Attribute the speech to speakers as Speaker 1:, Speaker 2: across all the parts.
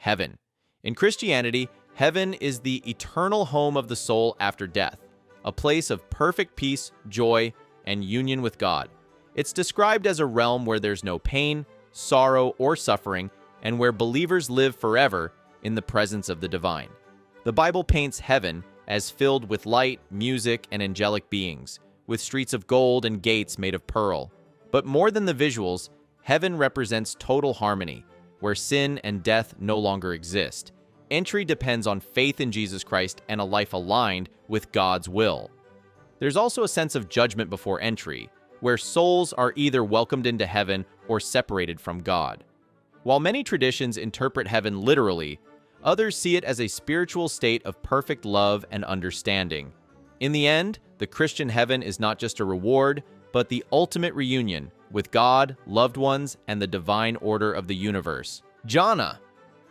Speaker 1: heaven. In Christianity, heaven is the eternal home of the soul after death, a place of perfect peace, joy, and union with God. It's described as a realm where there's no pain, sorrow, or suffering, and where believers live forever in the presence of the divine. The Bible paints heaven as filled with light, music, and angelic beings, with streets of gold and gates made of pearl. But more than the visuals, heaven represents total harmony, where sin and death no longer exist. Entry depends on faith in Jesus Christ and a life aligned with God's will. There's also a sense of judgment before entry, where souls are either welcomed into heaven or separated from God. While many traditions interpret heaven literally, others see it as a spiritual state of perfect love and understanding. In the end, the Christian heaven is not just a reward, but the ultimate reunion with God, loved ones, and the divine order of the universe. Jannah.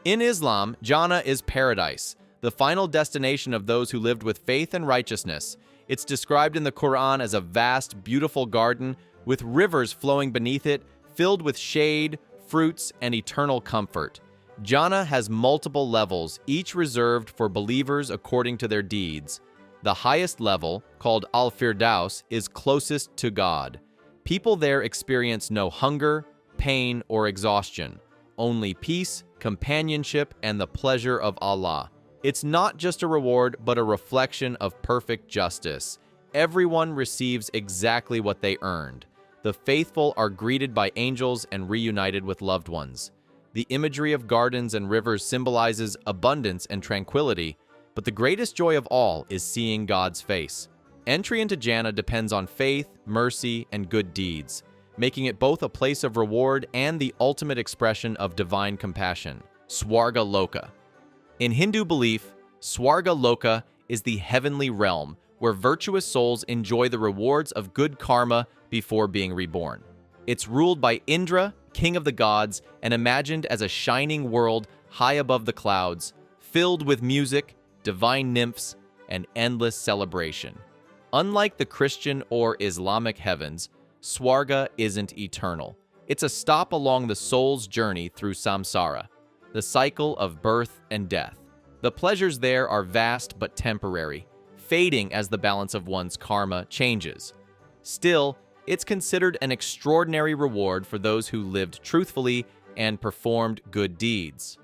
Speaker 1: In Islam, Jannah is paradise, the final destination of those who lived with faith and righteousness. It's described in the Quran as a vast, beautiful garden with rivers flowing beneath it, filled with shade, fruits, and eternal comfort. Jannah has multiple levels, each reserved for believers according to their deeds. The highest level, called Al-Firdaus, is closest to God. People there experience no hunger, pain, or exhaustion, only peace, companionship, and the pleasure of Allah. It's not just a reward, but a reflection of perfect justice. Everyone receives exactly what they earned. The faithful are greeted by angels and reunited with loved ones. The imagery of gardens and rivers symbolizes abundance and tranquility, but the greatest joy of all is seeing God's face. Entry into Jannah depends on faith, mercy, and good deeds, making it both a place of reward and the ultimate expression of divine compassion. Swarga Loka. In Hindu belief, Swarga Loka is the heavenly realm where virtuous souls enjoy the rewards of good karma before being reborn. It's ruled by Indra, king of the gods, and imagined as a shining world high above the clouds, filled with music, divine nymphs, and endless celebration. Unlike the Christian or Islamic heavens, Swarga isn't eternal. It's a stop along the soul's journey through samsara, the cycle of birth and death. The pleasures there are vast but temporary, fading as the balance of one's karma changes. Still, it's considered an extraordinary reward for those who lived truthfully and performed good deeds.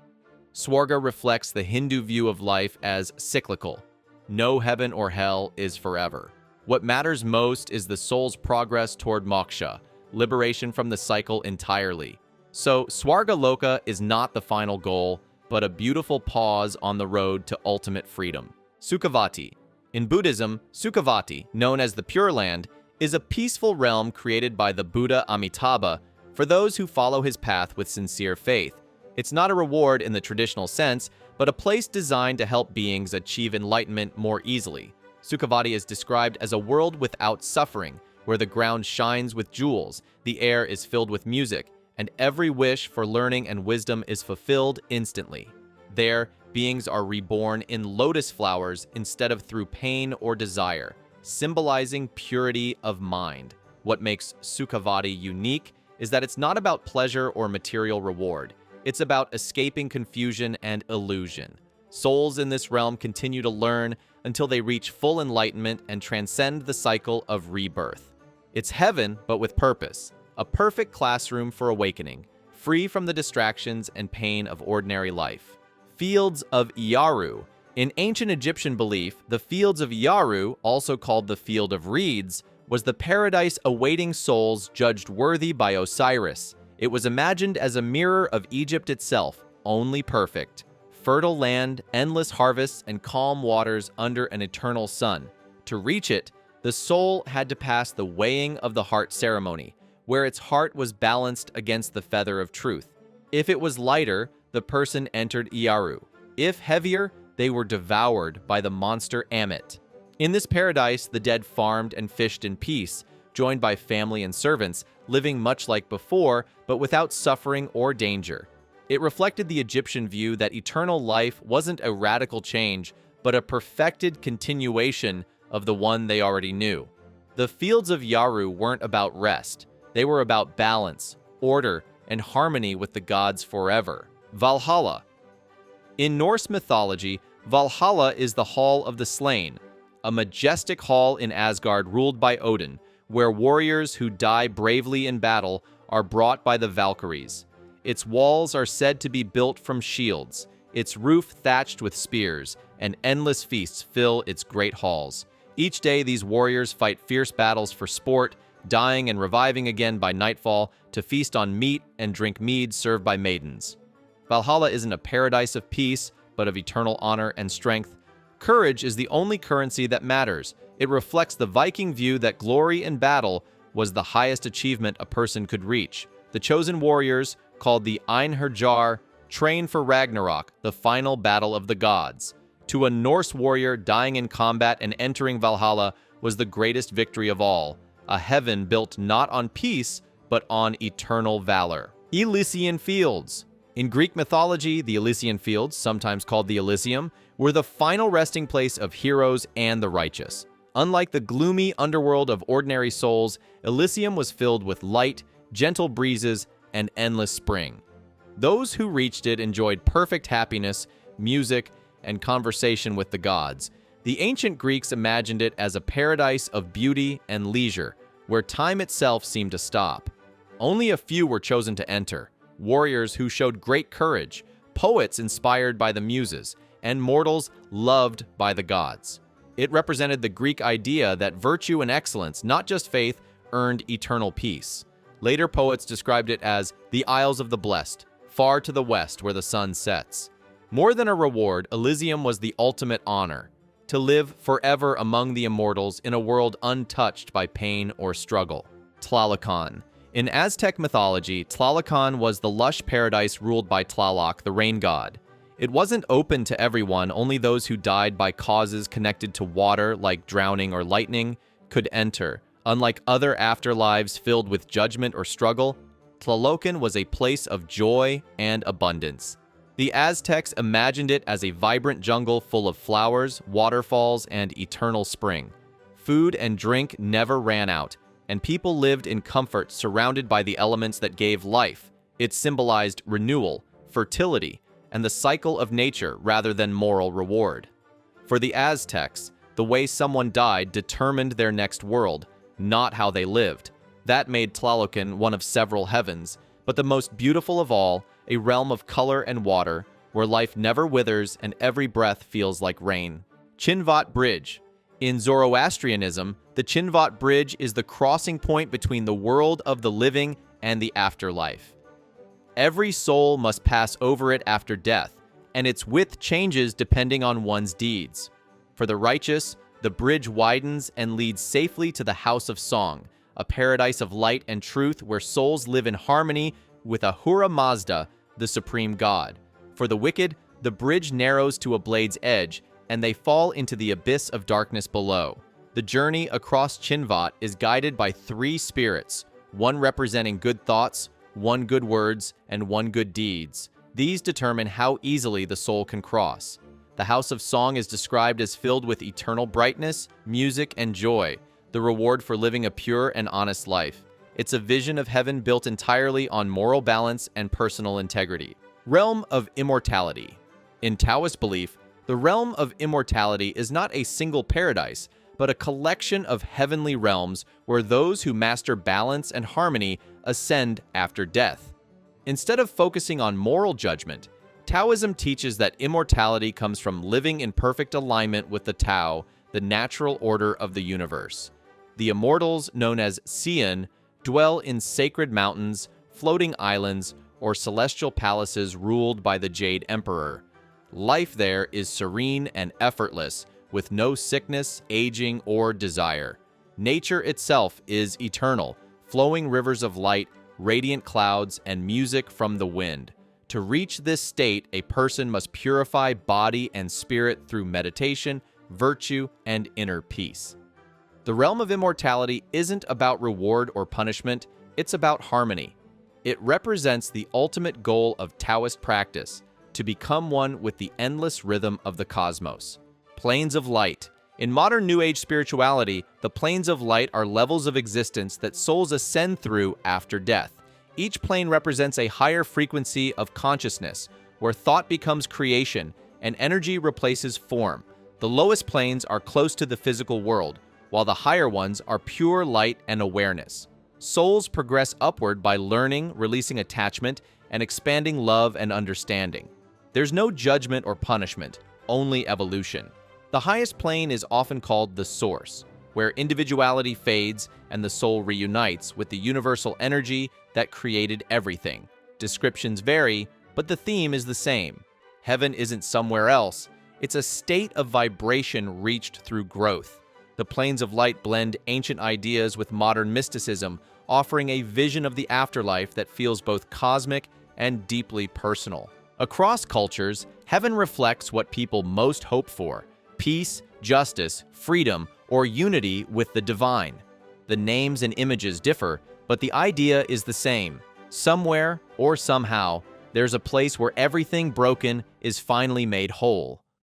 Speaker 1: Swarga reflects the Hindu view of life as cyclical. No heaven or hell is forever. What matters most is the soul's progress toward moksha, liberation from the cycle entirely. So, Swarga Loka is not the final goal, but a beautiful pause on the road to ultimate freedom. Sukhavati. In Buddhism, Sukhavati, known as the Pure Land, is a peaceful realm created by the Buddha Amitabha for those who follow his path with sincere faith. It's not a reward in the traditional sense, but a place designed to help beings achieve enlightenment more easily. Sukhavati is described as a world without suffering, where the ground shines with jewels, the air is filled with music, and every wish for learning and wisdom is fulfilled instantly. There, beings are reborn in lotus flowers instead of through pain or desire, symbolizing purity of mind. What makes Sukhavati unique is that it's not about pleasure or material reward. It's about escaping confusion and illusion. Souls in this realm continue to learn until they reach full enlightenment and transcend the cycle of rebirth. It's heaven, but with purpose, a perfect classroom for awakening, free from the distractions and pain of ordinary life. Fields of Iaru. In ancient Egyptian belief, the Fields of Iaru, also called the Field of Reeds, was the paradise awaiting souls judged worthy by Osiris. It was imagined as a mirror of Egypt itself, only perfect. Fertile land, endless harvests, and calm waters under an eternal sun. To reach it, the soul had to pass the weighing of the heart ceremony, where its heart was balanced against the feather of truth. If it was lighter, the person entered Iaru. If heavier, they were devoured by the monster Amit. In this paradise, the dead farmed and fished in peace, joined by family and servants, living much like before, but without suffering or danger. It reflected the Egyptian view that eternal life wasn't a radical change, but a perfected continuation of the one they already knew. The Fields of Iaru weren't about rest. They were about balance, order, and harmony with the gods forever. Valhalla. In Norse mythology, Valhalla is the Hall of the Slain, a majestic hall in Asgard ruled by Odin, where warriors who die bravely in battle are brought by the Valkyries. Its walls are said to be built from shields, its roof thatched with spears, and endless feasts fill its great halls. Each day, these warriors fight fierce battles for sport, dying and reviving again by nightfall to feast on meat and drink mead served by maidens. Valhalla isn't a paradise of peace, but of eternal honor and strength. Courage is the only currency that matters. It reflects the Viking view that glory in battle was the highest achievement a person could reach. The chosen warriors, called the Einherjar, train for Ragnarok, the final battle of the gods. To a Norse warrior, dying in combat and entering Valhalla was the greatest victory of all, a heaven built not on peace, but on eternal valor. Elysian Fields. In Greek mythology, the Elysian Fields, sometimes called the Elysium, were the final resting place of heroes and the righteous. Unlike the gloomy underworld of ordinary souls, Elysium was filled with light, gentle breezes, and endless spring. Those who reached it enjoyed perfect happiness, music, and conversation with the gods. The ancient Greeks imagined it as a paradise of beauty and leisure, where time itself seemed to stop. Only a few were chosen to enter: warriors who showed great courage, poets inspired by the muses, and mortals loved by the gods. It represented the Greek idea that virtue and excellence, not just faith, earned eternal peace. Later poets described it as the Isles of the Blessed, far to the west where the sun sets. More than a reward, Elysium was the ultimate honor: to live forever among the immortals in a world untouched by pain or struggle. Tlalocan. In Aztec mythology, Tlalocan was the lush paradise ruled by Tlaloc, the rain god. It wasn't open to everyone; only those who died by causes connected to water, like drowning or lightning, could enter. Unlike other afterlives filled with judgment or struggle, Tlalocan was a place of joy and abundance. The Aztecs imagined it as a vibrant jungle full of flowers, waterfalls, and eternal spring. Food and drink never ran out, and people lived in comfort surrounded by the elements that gave life. It symbolized renewal, fertility, and the cycle of nature rather than moral reward. For the Aztecs, the way someone died determined their next world, not how they lived. That made Tlalocan one of several heavens, but the most beautiful of all, a realm of color and water, where life never withers and every breath feels like rain. Chinvat Bridge. In Zoroastrianism, the Chinvat Bridge is the crossing point between the world of the living and the afterlife. Every soul must pass over it after death, and its width changes depending on one's deeds. For the righteous, the bridge widens and leads safely to the House of Song, a paradise of light and truth where souls live in harmony with Ahura Mazda, the supreme god. For the wicked, the bridge narrows to a blade's edge, and they fall into the abyss of darkness below. The journey across Chinvat is guided by 3 spirits, one representing good thoughts, one good words, and one good deeds. These determine how easily the soul can cross. The House of Song is described as filled with eternal brightness, music, and joy, the reward for living a pure and honest life. It's a vision of heaven built entirely on moral balance and personal integrity. Realm of Immortality. In Taoist belief, the realm of immortality is not a single paradise, but a collection of heavenly realms where those who master balance and harmony ascend after death. Instead of focusing on moral judgment, Taoism teaches that immortality comes from living in perfect alignment with the Tao, the natural order of the universe. The immortals, known as Xian, dwell in sacred mountains, floating islands, or celestial palaces ruled by the Jade Emperor. Life there is serene and effortless, with no sickness, aging, or desire. Nature itself is eternal, flowing rivers of light, radiant clouds, and music from the wind. To reach this state, a person must purify body and spirit through meditation, virtue, and inner peace. The realm of immortality isn't about reward or punishment, it's about harmony. It represents the ultimate goal of Taoist practice, to become one with the endless rhythm of the cosmos. Planes of light. In modern New Age spirituality, the planes of light are levels of existence that souls ascend through after death. Each plane represents a higher frequency of consciousness, where thought becomes creation and energy replaces form. The lowest planes are close to the physical world, while the higher ones are pure light and awareness. Souls progress upward by learning, releasing attachment, and expanding love and understanding. There's no judgment or punishment, only evolution. The highest plane is often called the source, where individuality fades and the soul reunites with the universal energy that created everything. Descriptions vary, but the theme is the same. Heaven isn't somewhere else, it's a state of vibration reached through growth. The planes of light blend ancient ideas with modern mysticism, offering a vision of the afterlife that feels both cosmic and deeply personal. Across cultures, heaven reflects what people most hope for: peace, justice, freedom, or unity with the divine. The names and images differ, but the idea is the same. Somewhere, or somehow, there's a place where everything broken is finally made whole.